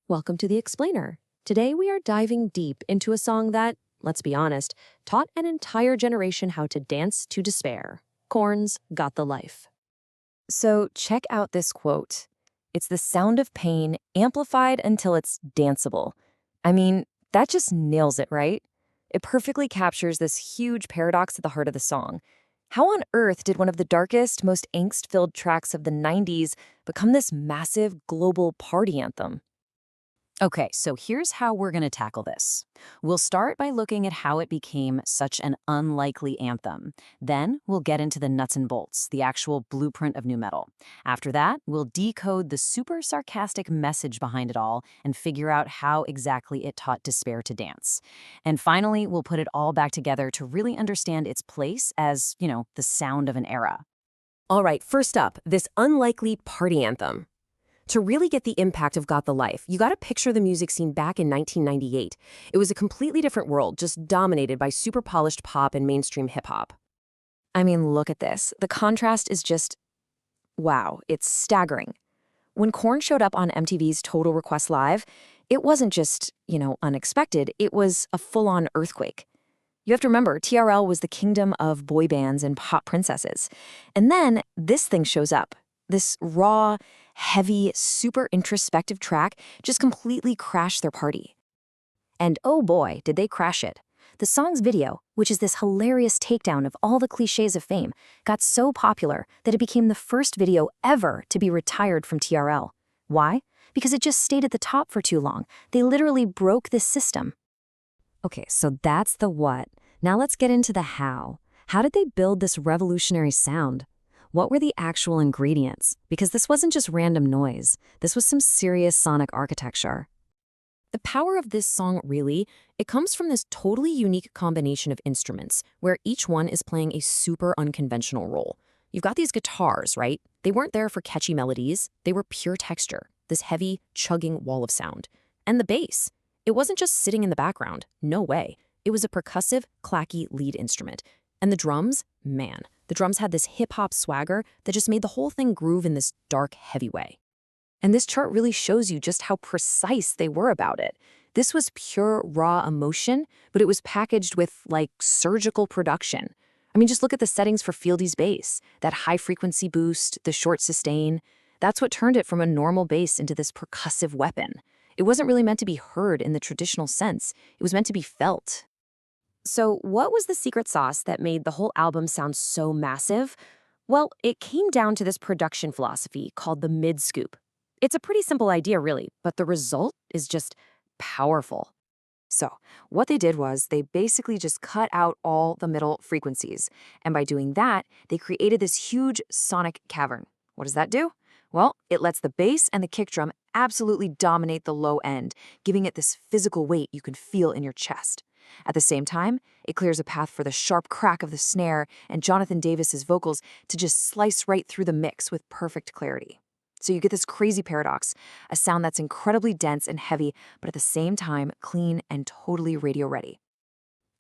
Welcome to The Explainer. Today we are diving deep into a song that, let's be honest, taught an entire generation how to dance to despair. Korn's Got the Life. So check out this quote. It's the sound of pain amplified until it's danceable. I mean, that just nails it, right? It perfectly captures this huge paradox at the heart of the song. How on earth did one of the darkest, most angst-filled tracks of the 90s become this massive global party anthem? Okay, so here's how we're going to tackle this. We'll start by looking at how it became such an unlikely anthem. Then we'll get into the nuts and bolts, the actual blueprint of nu metal. After that, we'll decode the super sarcastic message behind it all and figure out how exactly it taught despair to dance. And finally, we'll put it all back together to really understand its place as, the sound of an era. All right, first up, this unlikely party anthem. To really get the impact of Got the Life, you gotta picture the music scene back in 1998. It was a completely different world, just dominated by super polished pop and mainstream hip-hop. I mean, look at this. The contrast is just, wow, it's staggering. When Korn showed up on MTV's Total Request Live, it wasn't just, unexpected, it was a full-on earthquake. You have to remember, TRL was the kingdom of boy bands and pop princesses. And then this thing shows up. This raw, heavy, super introspective track just completely crashed their party. And oh boy, did they crash it. The song's video, which is this hilarious takedown of all the cliches of fame, got so popular that it became the first video ever to be retired from TRL. Why? Because it just stayed at the top for too long. They literally broke this system. Okay, so that's the what. Now let's get into the how. How did they build this revolutionary sound? What were the actual ingredients? Because this wasn't just random noise. This was some serious sonic architecture. The power of this song, really, it comes from this totally unique combination of instruments, where each one is playing a super unconventional role. You've got these guitars, right? They weren't there for catchy melodies. They were pure texture, this heavy, chugging wall of sound. And the bass. It wasn't just sitting in the background. No way. It was a percussive, clacky lead instrument. And the drums, man, the drums had this hip-hop swagger that just made the whole thing groove in this dark, heavy way. And this chart really shows you just how precise they were about it. This was pure, raw emotion, but it was packaged with, surgical production. I mean, just look at the settings for Fieldy's bass, that high-frequency boost, the short sustain. That's what turned it from a normal bass into this percussive weapon. It wasn't really meant to be heard in the traditional sense. It was meant to be felt. So what was the secret sauce that made the whole album sound so massive? Well, it came down to this production philosophy called the mid-scoop. It's a pretty simple idea, really, but the result is just powerful. So what they did was they basically just cut out all the middle frequencies. And by doing that, they created this huge sonic cavern. What does that do? Well, it lets the bass and the kick drum absolutely dominate the low end, giving it this physical weight you can feel in your chest. At the same time, it clears a path for the sharp crack of the snare and Jonathan Davis's vocals to just slice right through the mix with perfect clarity. So you get this crazy paradox, a sound that's incredibly dense and heavy, but at the same time clean and totally radio ready.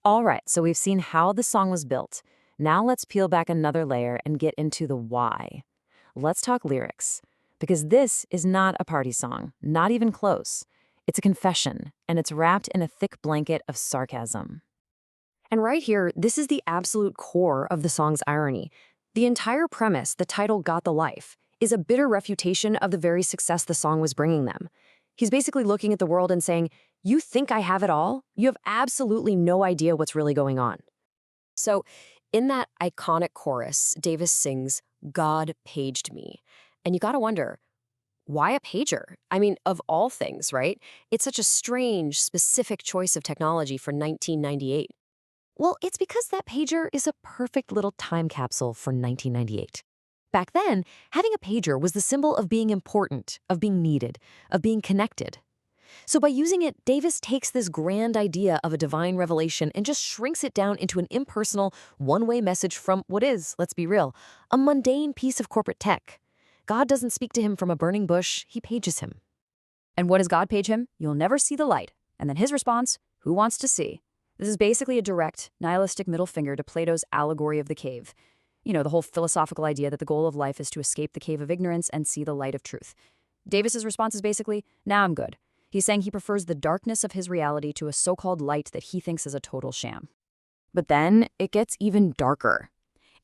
All right, so we've seen how the song was built. Now let's peel back another layer and get into the why. Let's talk lyrics, because this is not a party song, not even close. It's a confession, and it's wrapped in a thick blanket of sarcasm. And right here, this is the absolute core of the song's irony. The entire premise, the title Got the Life, is a bitter refutation of the very success the song was bringing them. He's basically looking at the world and saying, you think I have it all? You have absolutely no idea what's really going on. So, in that iconic chorus, Davis sings, God paged me. And you gotta wonder, why a pager? I mean, of all things, right? It's such a strange, specific choice of technology for 1998. Well, it's because that pager is a perfect little time capsule for 1998. Back then, having a pager was the symbol of being important, of being needed, of being connected. So by using it, Davis takes this grand idea of a divine revelation and just shrinks it down into an impersonal, one-way message from what is, let's be real, a mundane piece of corporate tech. God doesn't speak to him from a burning bush, he pages him. And what does God page him? You'll never see the light. And then his response, who wants to see? This is basically a direct, nihilistic middle finger to Plato's allegory of the cave. The whole philosophical idea that the goal of life is to escape the cave of ignorance and see the light of truth. Davis's response is basically, nah, I'm good. He's saying he prefers the darkness of his reality to a so-called light that he thinks is a total sham. But then it gets even darker.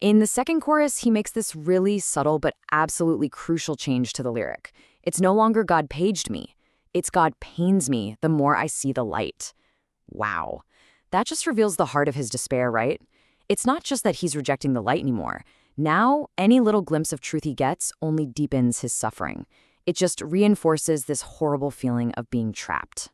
In the second chorus, he makes this really subtle but absolutely crucial change to the lyric. It's no longer God paged me. It's God pains me the more I see the light. Wow. That just reveals the heart of his despair, right? It's not just that he's rejecting the light anymore. Now, any little glimpse of truth he gets only deepens his suffering. It just reinforces this horrible feeling of being trapped.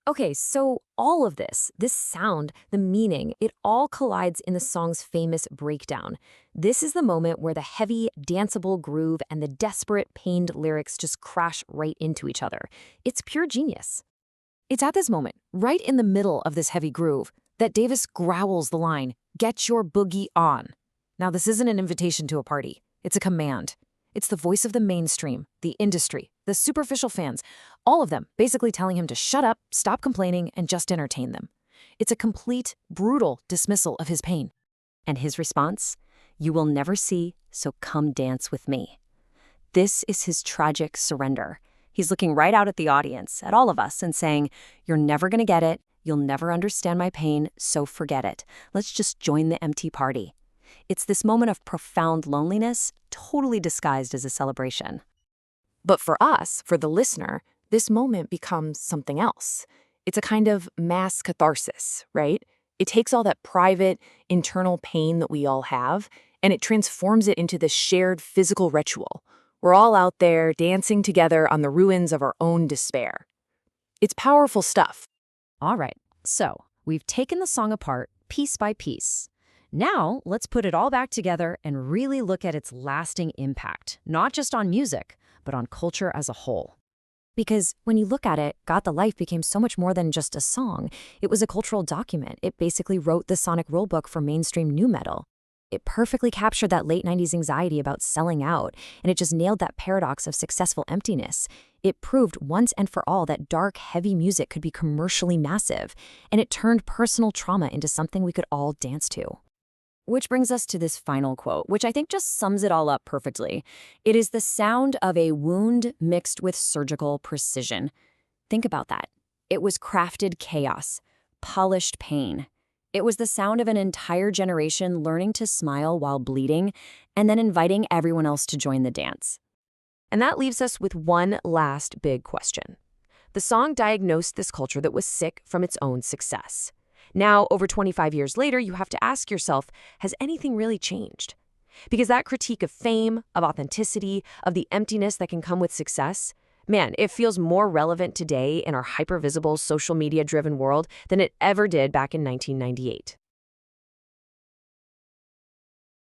Okay, so all of this sound, the meaning, it all collides in the song's famous breakdown. This is the moment where the heavy, danceable groove and the desperate, pained lyrics just crash right into each other. It's pure genius. It's at this moment, right in the middle of this heavy groove, that Davis growls the line, "Get your boogie on." Now, this isn't an invitation to a party. It's a command. It's the voice of the mainstream, the industry, the superficial fans, all of them basically telling him to shut up, stop complaining, and just entertain them. It's a complete, brutal dismissal of his pain. And his response? "You will never see, so come dance with me." This is his tragic surrender. He's looking right out at the audience, at all of us, and saying, "You're never going to get it. You'll never understand my pain, so forget it. Let's just join the empty party." It's this moment of profound loneliness, totally disguised as a celebration. But for us, for the listener, this moment becomes something else. It's a kind of mass catharsis, right? It takes all that private, internal pain that we all have, and it transforms it into this shared physical ritual. We're all out there dancing together on the ruins of our own despair. It's powerful stuff. All right, so we've taken the song apart piece by piece. Now, let's put it all back together and really look at its lasting impact, not just on music, but on culture as a whole. Because when you look at it, Got the Life became so much more than just a song. It was a cultural document. It basically wrote the sonic rulebook for mainstream nu metal. It perfectly captured that late 90s anxiety about selling out, and it just nailed that paradox of successful emptiness. It proved once and for all that dark, heavy music could be commercially massive, and it turned personal trauma into something we could all dance to. Which brings us to this final quote, which I think just sums it all up perfectly. It is the sound of a wound mixed with surgical precision. Think about that. It was crafted chaos, polished pain. It was the sound of an entire generation learning to smile while bleeding and then inviting everyone else to join the dance. And that leaves us with one last big question. The song diagnosed this culture that was sick from its own success. Now, over 25 years later, you have to ask yourself, has anything really changed? Because that critique of fame, of authenticity, of the emptiness that can come with success, man, it feels more relevant today in our hyper-visible, social media-driven world than it ever did back in 1998.